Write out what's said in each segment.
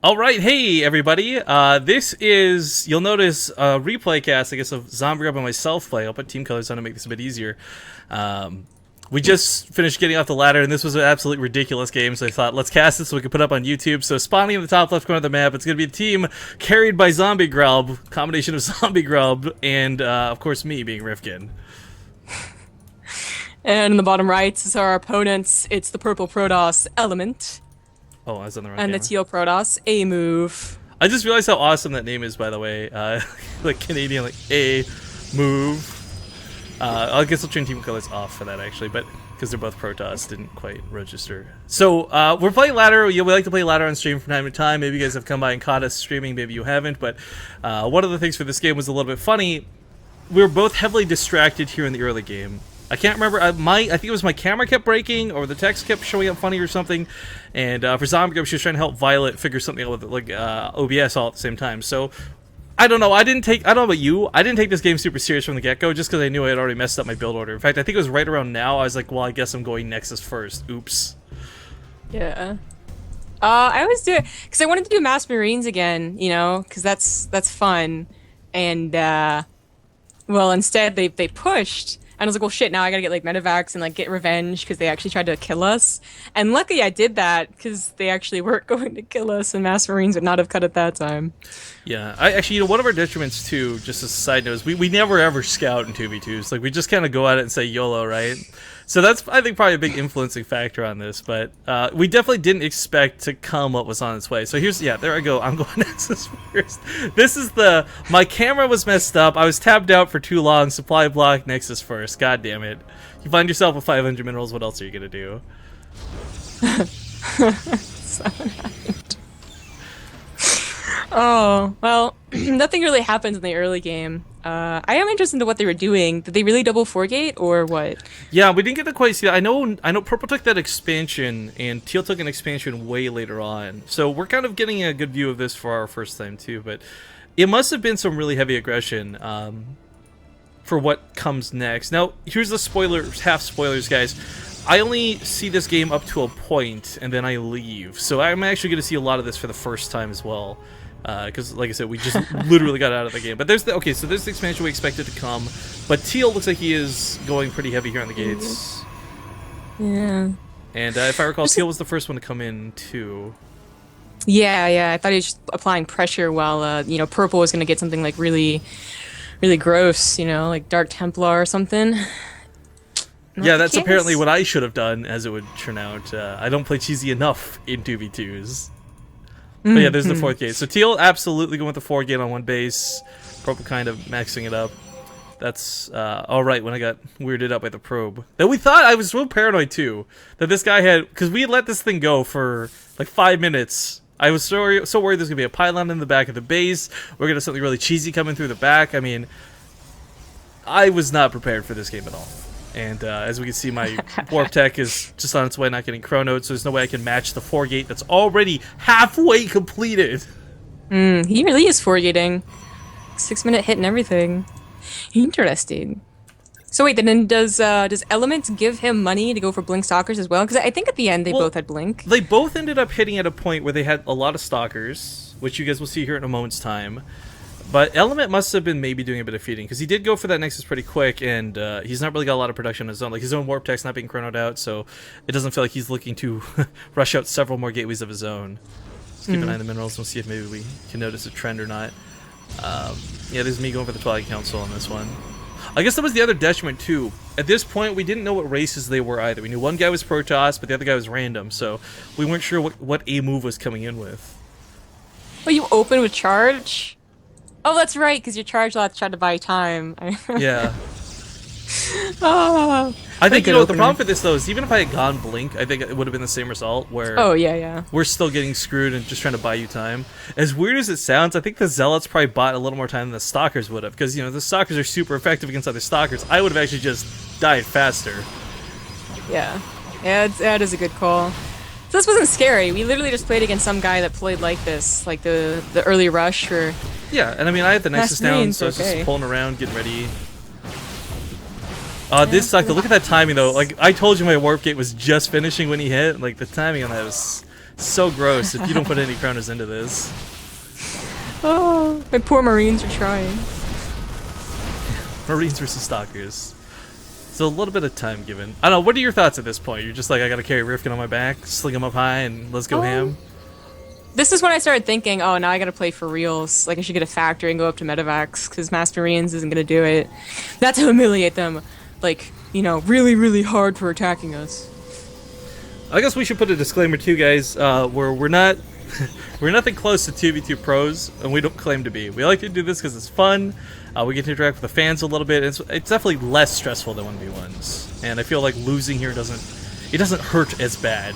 All right, hey everybody. This is, you'll notice a replay cast, I guess, of Zombie Grub and myself play. I'll put team colors on to make this a bit easier. We just finished getting off the ladder, and this was an absolutely ridiculous game, so I thought, let's cast it so we can put it up on YouTube. So spawning in the top left corner of the map, it's going to be a team carried by Zombie Grub, combination of Zombie Grub, and, of course, me being Rifkin. And in the bottom right is our opponents. It's the purple Protoss Element. Oh, I was on the wrong and camera. the teal Protoss A move. I just realized how awesome that name is, by the way. Like Canadian, like A move. I guess I'll turn team colors off for that, actually, but because they're both Protoss, didn't quite register. So we're playing ladder. We like to play ladder on stream from time to time. Maybe you guys have come by and caught us streaming. Maybe you haven't. But one of the things for this game was a little bit funny. We were both heavily distracted here in the early game. I can't remember. I think it was my camera kept breaking, or the text kept showing up funny or something. And for Zombie Grub, she was trying to help Violet figure something out with like OBS all at the same time. So I don't know. I don't know about you. I didn't take this game super serious from the get-go, just because I knew I had already messed up my build order. In fact, I think it was right around now. I was like, well, I guess I'm going Nexus first. Oops. Yeah. I always do it because I wanted to do Mass Marines again. You know, because that's fun. And well, instead they pushed. And I was like, well, shit, now I gotta get, like, medevacs and, like, get revenge because they actually tried to kill us. And luckily I did that because they actually weren't going to kill us and Mass Marines would not have cut at that time. Yeah, actually, one of our detriments, too, just as a side note, is we never ever scout in 2v2s. Like, we just kind of go at it and say YOLO, right? So that's, I think, probably a big influencing factor on this, but we definitely didn't expect to come what was on its way. So here's, yeah, there I go. I'm going Nexus first. This is my camera was messed up. I was tabbed out for too long. Supply block, Nexus first. God damn it. You find yourself with 500 minerals, what else are you going to do? Oh, well, nothing really happens in the early game. I am interested in what they were doing. Did they really double 4-gate or what? Yeah, we didn't get to quite see that. I know Purple took that expansion and Teal took an expansion way later on. So we're kind of getting a good view of this for our first time too, but it must have been some really heavy aggression for what comes next. Now, here's the spoilers, half spoilers, guys. I only see this game up to a point and then I leave. So I'm actually going to see a lot of this for the first time as well. Because, like I said, we just literally got out of the game. But there's the expansion we expected to come. But Teal looks like he is going pretty heavy here on the gates. Yeah. And if I recall, Teal was the first one to come in, too. Yeah. I thought he was just applying pressure while, you know, Purple was going to get something, like, really, really gross, you know, like Dark Templar or something. Yeah, that's apparently what I should have done, as it would turn out. I don't play cheesy enough in 2v2s. But yeah, there's the 4th gate. So Teal absolutely going with the 4 gate on one base. Purple kind of maxing it up. That's alright when I got weirded out by the probe. That we thought, I was so paranoid too, that this guy had, because we had let this thing go for like 5 minutes. I was so worried there's going to be a pylon in the back of the base. We're going to have something really cheesy coming through the back. I mean, I was not prepared for this game at all. And as we can see, my warp tech is just on its way, not getting chronoed, so there's no way I can match the 4 gate that's already halfway completed. He really is 4-gating. 6-minute hit and everything. Interesting. So wait, then does Element give him money to go for Blink Stalkers as well? Because I think at the end they both had Blink. They both ended up hitting at a point where they had a lot of Stalkers, which you guys will see here in a moment's time. But Element must have been maybe doing a bit of feeding, because he did go for that Nexus pretty quick, and he's not really got a lot of production on his own. Like, his own warp tech's not being chronoed out, so it doesn't feel like he's looking to rush out several more gateways of his own. Just keep an eye on the minerals, we'll see if maybe we can notice a trend or not. Yeah, there's me going for the Twilight Council on this one. I guess that was the other detriment, too. At this point, we didn't know what races they were either. We knew one guy was Protoss, but the other guy was random, so we weren't sure what A move was coming in with. Well, you open with charge? Oh, that's right, because your charge lots tried to buy time. Yeah. Oh, I think, you know, the problem for this, though, is even if I had gone Blink, I think it would have been the same result, where we're still getting screwed and just trying to buy you time. As weird as it sounds, I think the Zealots probably bought a little more time than the Stalkers would have, because, you know, the Stalkers are super effective against other Stalkers. I would have actually just died faster. Yeah, that is a good call. So this wasn't scary. We literally just played against some guy that played like this, like the early rush or... Yeah, and I mean, I had the Nexus down, so I was just pulling around, getting ready. This sucked. Look at that timing, though. Like, I told you my warp gate was just finishing when he hit. Like, the timing on that was so gross if you don't put any counters into this. Oh, my poor Marines are trying. Marines versus Stalkers. So a little bit of time given. I don't know, what are your thoughts at this point? You're just like, I gotta carry Rifkin on my back, sling him up high, and let's go ham? This is when I started thinking, oh, now I gotta play for reals. Like, I should get a factory and go up to Medivacs, because Mass Marines isn't gonna do it. Not to humiliate them, like, you know, really, really hard for attacking us. I guess we should put a disclaimer too, guys. We're not... we're nothing close to 2v2 pros, and we don't claim to be. We like to do this because it's fun. We get to interact with the fans a little bit. It's definitely less stressful than 1v1s, and I feel like losing here doesn't hurt as bad.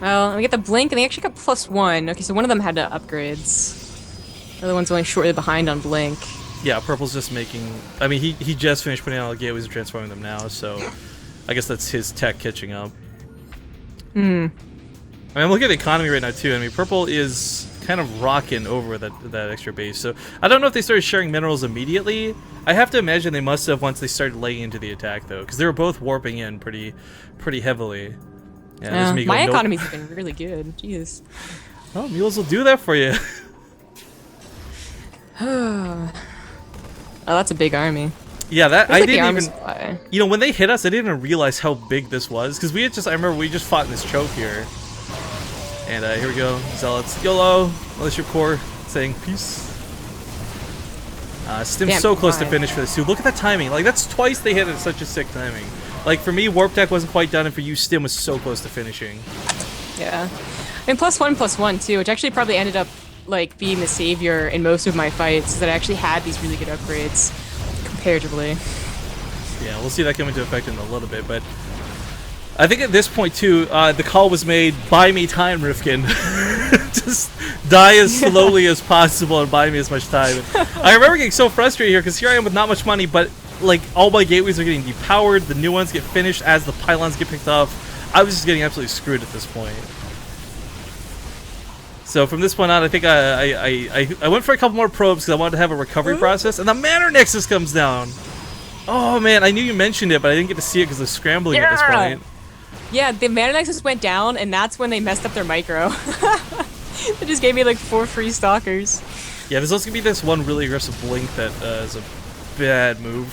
Well, we get the blink, and they actually got +1. Okay, so one of them had upgrades. The other one's only shortly behind on blink. Yeah, purple's just making... I mean, he just finished putting out all the gateways and transforming them now, so I guess that's his tech catching up. I mean, I'm looking at the economy right now, too. I mean, purple is kind of rocking over that extra base. So I don't know if they started sharing minerals immediately. I have to imagine they must have once they started laying into the attack, though, because they were both warping in pretty heavily. Yeah, my economy's been really good. Jeez. Oh, mules will do that for you. Oh, that's a big army. Yeah, that I didn't even. Supply. You know, when they hit us, I didn't even realize how big this was, because I remember we just fought in this choke here. And here we go, Zealots. YOLO! Militia Corps saying peace. Stim's so close to finish for this too. Look at that timing. Like, that's twice they hit it at such a sick timing. Like, for me, Warp Tech wasn't quite done, and for you, Stim was so close to finishing. Yeah. I mean, +1/+1 too, which actually probably ended up, like, being the savior in most of my fights, that I actually had these really good upgrades, comparatively. Yeah, we'll see that come into effect in a little bit, but... I think at this point, too, the call was made, buy me time, Rifkin. Just die as slowly as possible and buy me as much time. And I remember getting so frustrated here, because here I am with not much money, but, like, all my gateways are getting depowered, the new ones get finished as the pylons get picked up. I was just getting absolutely screwed at this point. So from this point on, I think I went for a couple more probes, because I wanted to have a recovery process, and the Manor Nexus comes down! Oh, man, I knew you mentioned it, but I didn't get to see it because of scrambling at this point. Yeah, the Mana Nexus went down, and that's when they messed up their micro. They just gave me like 4 free stalkers. Yeah, there's also gonna be this one really aggressive blink that is a bad move.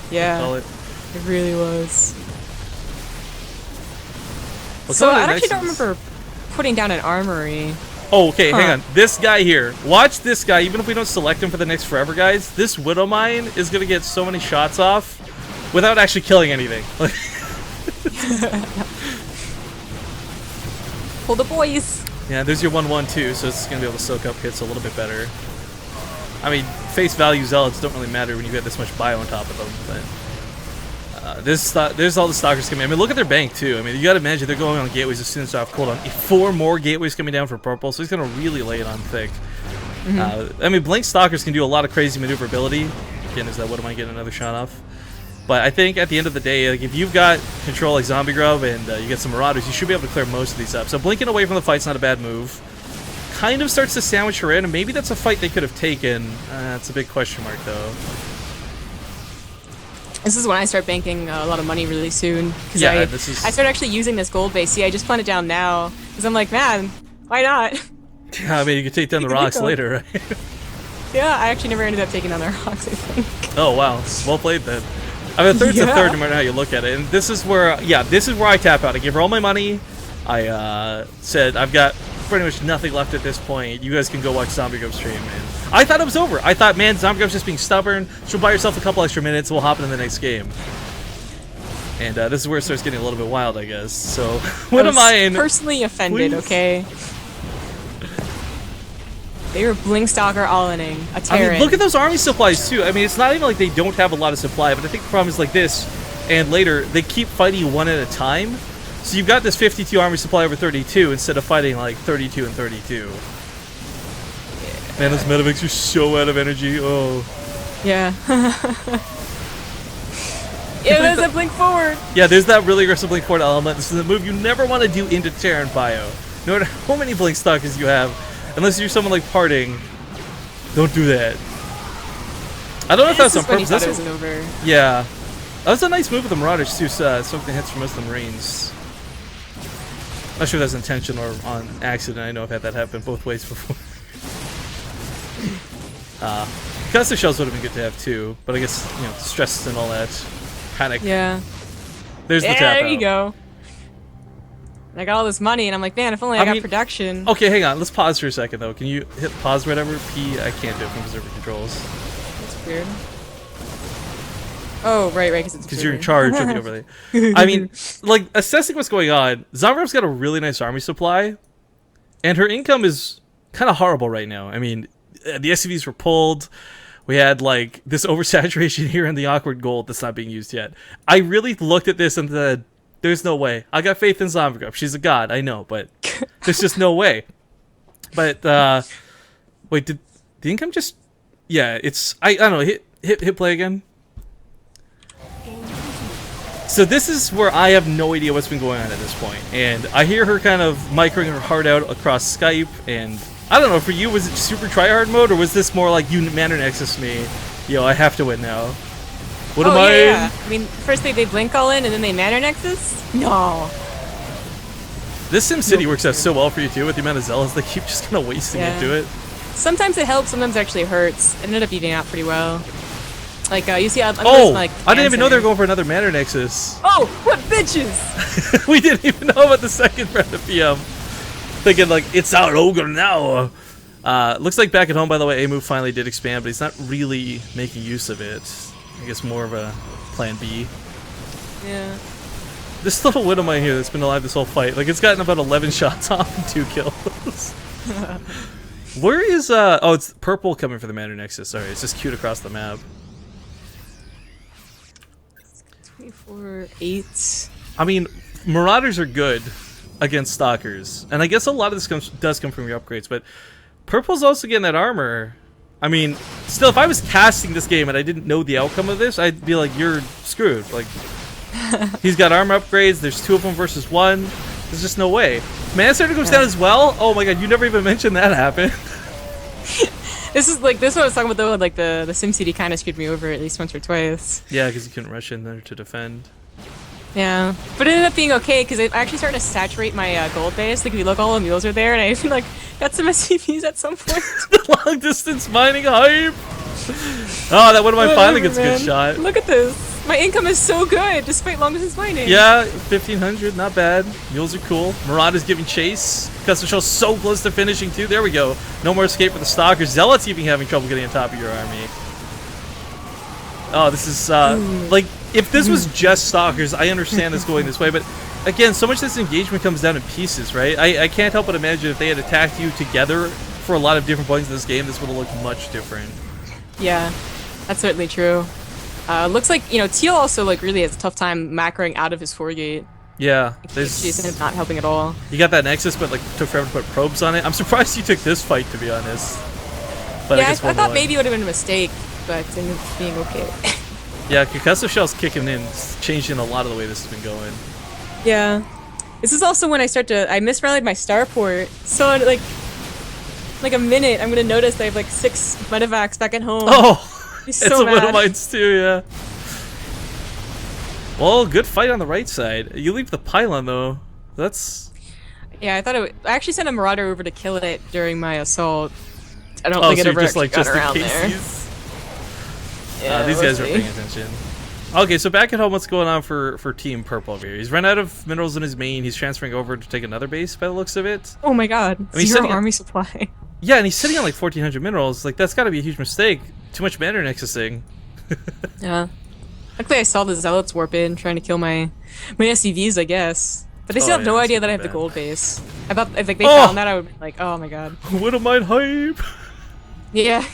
Yeah, call it really was. Well, so I actually don't remember putting down an armory. Oh, okay, hang on. This guy here. Watch this guy, even if we don't select him for the next forever, guys. This Widow Mine is gonna get so many shots off without actually killing anything. Pull the boys. Yeah, there's your 1/1 too, so it's gonna be able to soak up hits a little bit better. I mean, face value Zealots don't really matter when you get this much bio on top of them, but there's all the stalkers coming. I mean, look at their bank too. I mean, you gotta imagine they're going on gateways as soon as they're off cooldown. 4 more gateways coming down for purple, so he's gonna really lay it on thick. I mean, blink stalkers can do a lot of crazy maneuverability. Again, is that what am I getting another shot off? But I think at the end of the day, like, if you've got control like Zombie Grub and you get some Marauders, you should be able to clear most of these up. So blinking away from the fight's not a bad move. Kind of starts to sandwich her in, and maybe that's a fight they could have taken. That's a big question mark, though. This is when I start banking a lot of money really soon. Because yeah, I started actually using this gold base. See, I just planned it down now. Because I'm like, man, why not? Yeah, I mean, you could take down the rocks later, right? Yeah, I actually never ended up taking down the rocks, I think. Oh, wow. Well played, then. I mean, a third's a third no matter how you look at it. And this is where, yeah, this is where I tap out. I give her all my money. I said, I've got pretty much nothing left at this point. You guys can go watch Zombie Grub stream. And I thought it was over. I thought, man, Zombie Grub's just being stubborn. She'll buy herself a couple extra minutes. We'll hop into the next game. And this is where it starts getting a little bit wild, I guess. So, what am I in? Personally offended, please? Okay? They were Blinkstalker all-inning, a Terran. I mean, look at those army supplies, too. I mean, it's not even like they don't have a lot of supply, but I think the problem is like this, and later, they keep fighting one at a time. So you've got this 52 army supply over 32 instead of fighting like 32 and 32. Yeah. Man, those medevacs are so out of energy. Oh. Yeah. Yeah, there's a blink forward. Yeah, there's that really aggressive blink forward element. This is a move you never want to do into Terran bio. No matter how many blink stalkers you have, unless you're someone like Parting, don't do that. I don't know if that's on purpose. That's over. Yeah. That was a nice move with the Marauders too, soak the hits for most of the Marines. Not sure if that's intentional or on accident. I know I've had that happen both ways before. Custom shells would have been good to have too, but I guess, you know, stress and all that. Panic. Yeah. There's the tap there out. you go. I got all this money, and I'm like, man, if only I got production. Okay, hang on. Let's pause for a second, though. Can you hit pause, whatever? P, I can't do it from observer controls. That's weird. Oh, right, because it's because you're in charge of the overlay. I mean, like, assessing what's going on, Zombiev's got a really nice army supply, and her income is kind of horrible right now. I mean, the SCVs were pulled. We had, like, this oversaturation here in the awkward gold that's not being used yet. I really looked at this and said, there's no way. I got faith in Zombie. She's a god, I know, but there's just no way. But, wait, did the income just... Yeah, it's... I don't know, hit play again. So this is where I have no idea what's been going on at this point. And I hear her kind of microing her heart out across Skype, and... I don't know, for you, was it super tryhard mode, or was this more like, you Manor Nexus me, yo, I have to win now? What am I? Yeah. I mean, first they blink all in, and then they Manor Nexus? No. This SimCity works out so well for you, too, with the amount of zealots they keep just kind of wasting into it. Sometimes it helps, sometimes it actually hurts. It ended up evening out pretty well. Like, you see, I'm like, I didn't even know they were going for another Manor Nexus. Oh, what bitches! We didn't even know about the second round of PM. Thinking, like, it's our ogre now. Looks like back at home, by the way, A-Move finally did expand, but he's not really making use of it. I guess more of a plan B. Yeah. This little Widowmine here that's been alive this whole fight, like, it's gotten about 11 shots off and 2 kills. Where is, oh, it's purple coming for the Manor Nexus. Sorry, it's just cute across the map. 24, 8. I mean, Marauders are good against Stalkers, and I guess a lot of this does come from your upgrades, but purple's also getting that armor. I mean, still, if I was casting this game and I didn't know the outcome of this, I'd be like, you're screwed. Like, he's got armor upgrades, there's 2 of them versus 1, there's just no way. Mana Starter goes down as well? Oh my god, you never even mentioned that happened. This is what I was talking about, though, like the SimCity kind of screwed me over at least once or twice. Yeah, because you couldn't rush in there to defend. Yeah, but it ended up being okay because it actually started to saturate my gold base. Like, if you look, all the mules are there, and I even like got some SCVs at some point. Long distance mining hype. Oh, that one of mine finally gets a good shot. Look at this. My income is so good despite long distance mining. Yeah, 1500, not bad. Mules are cool. Murad is giving chase. Custom Shell's so close to finishing too. There we go. No more escape for the Stalkers. Zealot's even having trouble getting on top of your army. Oh, this is, like, if this was just Stalkers, I understand this going this way, but again, so much of this engagement comes down in pieces, right? I can't help but imagine if they had attacked you together for a lot of different points in this game, this would have looked much different. Yeah, that's certainly true. Looks like, you know, Teal also, like, really has a tough time macroing out of his 4-gate. Yeah. She's not helping at all. You got that Nexus, but, like, took forever to put probes on it. I'm surprised you took this fight, to be honest. But yeah, I thought maybe it would have been a mistake, but it ended up being okay. Yeah, Concussive Shell's kicking in, changing a lot of the way this has been going. Yeah. This is also when I misrallied my starport. So in like a minute, I'm gonna notice I have like 6 medevacs back at home. Oh! He's It's so a mad. Widowmines too, yeah. Well, good fight on the right side. You leave the pylon though. That's... Yeah, I thought I actually sent a Marauder over to kill it during my assault. I don't oh, think so it ever just like got just in around case there. Yeah, these guys are paying attention. Okay, so back at home, what's going on for Team Purple over here? He's run out of minerals in his main. He's transferring over to take another base by the looks of it. Oh my god, I mean, zero army supply. Yeah, and he's sitting on like 1,400 minerals. Like, that's got to be a huge mistake. Too much Manor Nexusing. Yeah. Luckily, I saw the Zealots warp in, trying to kill my SCVs, I guess. But they still have no idea that I have the gold base. I thought if like, they found that, I would be like, oh my god. Widowmine hype! Yeah.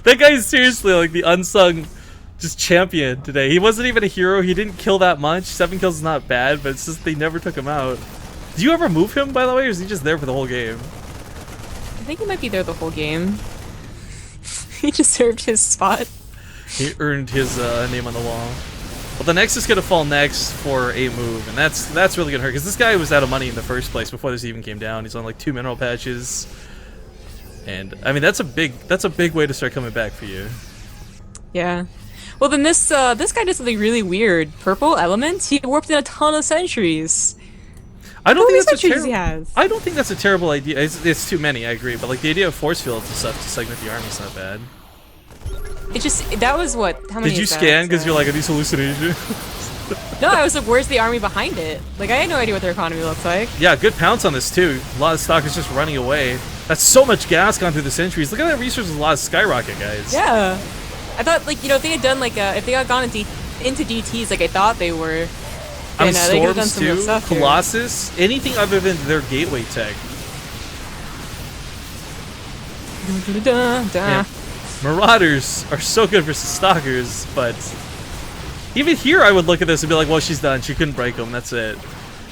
That guy is seriously like the unsung just champion today. He wasn't even a hero. He didn't kill that much. 7 kills is not bad, but it's just they never took him out. Do you ever move him, by the way, or is he just there for the whole game? I think he might be there the whole game. He deserved his spot. He earned his name on the wall. Well, the Nexus is gonna fall next for a move, and that's really gonna hurt because this guy was out of money in the first place before this even came down. He's on like 2 mineral patches, and I mean that's a big way to start coming back for you. Yeah. Well, then this guy did something really weird. Purple Element. He warped in a ton of sentries. I don't think that's a he has. I don't think that's a terrible idea. It's too many, I agree. But like the idea of force fields and stuff to segment the army's not bad. It just that was what? How many? Did you scan because you're like, are these hallucinations? No, I was like, where's the army behind it? Like, I had no idea what their economy looks like. Yeah, good pounce on this too. A lot of stock is just running away. That's so much gas gone through the centuries. Look at that resources, a lot of skyrocket, guys. Yeah, I thought like if they had done like if they had gone into DTs like I thought they were. I mean, they could've done Storms too, stuff here. Colossus, anything other than their gateway tech. Yeah. Marauders are so good versus Stalkers, but even here I would look at this and be like, well, she's done. She couldn't break them. That's it.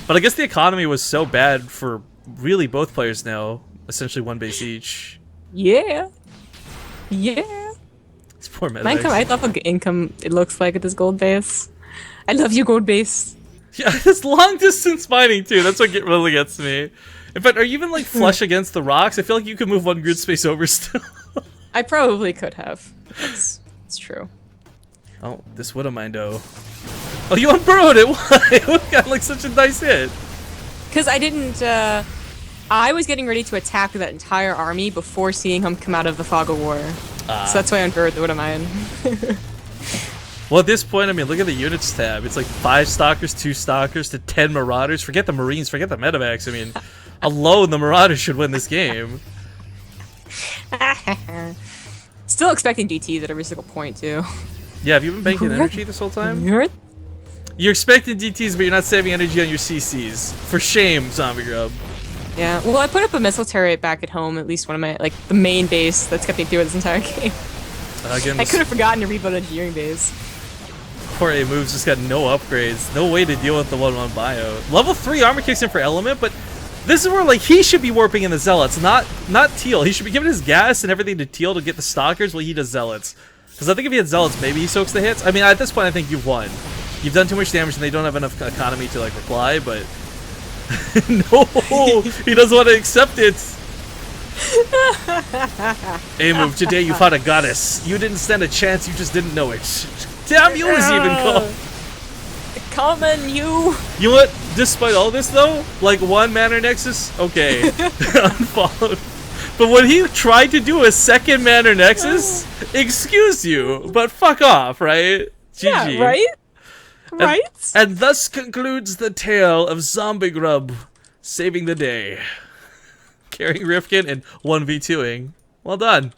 But I guess the economy was so bad for really both players now. Essentially one base each. Yeah. Yeah. It's poor meta. I love how income it looks like at this gold base. I love you, gold base. Yeah, it's long distance mining too. That's what really gets me. In fact, are you even like flush against the rocks? I feel like you could move one grid space over still. I probably could have. It's true. Oh, this would have mined oh. Oh, you unburrowed it. Why? It got like such a nice hit. Because I didn't. I was getting ready to attack that entire army before seeing him come out of the fog of war. So that's why I unburrowed the Woodamine. Well, at this point, I mean, look at the units tab. It's like 5 stalkers, 2 stalkers to 10 marauders. Forget the marines, forget the medevacs. I mean, alone the marauders should win this game. Still expecting DTs at every single point too. Yeah, have you been banking energy this whole time? You're expecting DTs, but you're not saving energy on your CCs. For shame, Zombie Grub. Yeah, well, I put up a missile turret back at home, at least one of my, like, the main base that's kept me through this entire game. Again, I could have forgotten to rebuild engineering base. Poor A moves just got no upgrades, no way to deal with the 1-1 bio. Level 3 armor kicks in for element, but this is where like he should be warping in the zealots, not Teal. He should be giving his gas and everything to Teal to get the stalkers while he does zealots. Because I think if he had zealots, maybe he soaks the hits. I mean, at this point, I think you've won. You've done too much damage and they don't have enough economy to like reply, but no, he doesn't want to accept it. A move, today you fought a goddess. You didn't stand a chance, you just didn't know it. Damn you was even called. Common you. You know what? Despite all this though, like 1 mana nexus, okay, unfollowed. But when he tried to do a 2nd mana nexus, excuse you, but fuck off, right? GG. Yeah, right? Right? And thus concludes the tale of Zombie Grub saving the day. Carrying Rifkin and 1v2ing. Well done.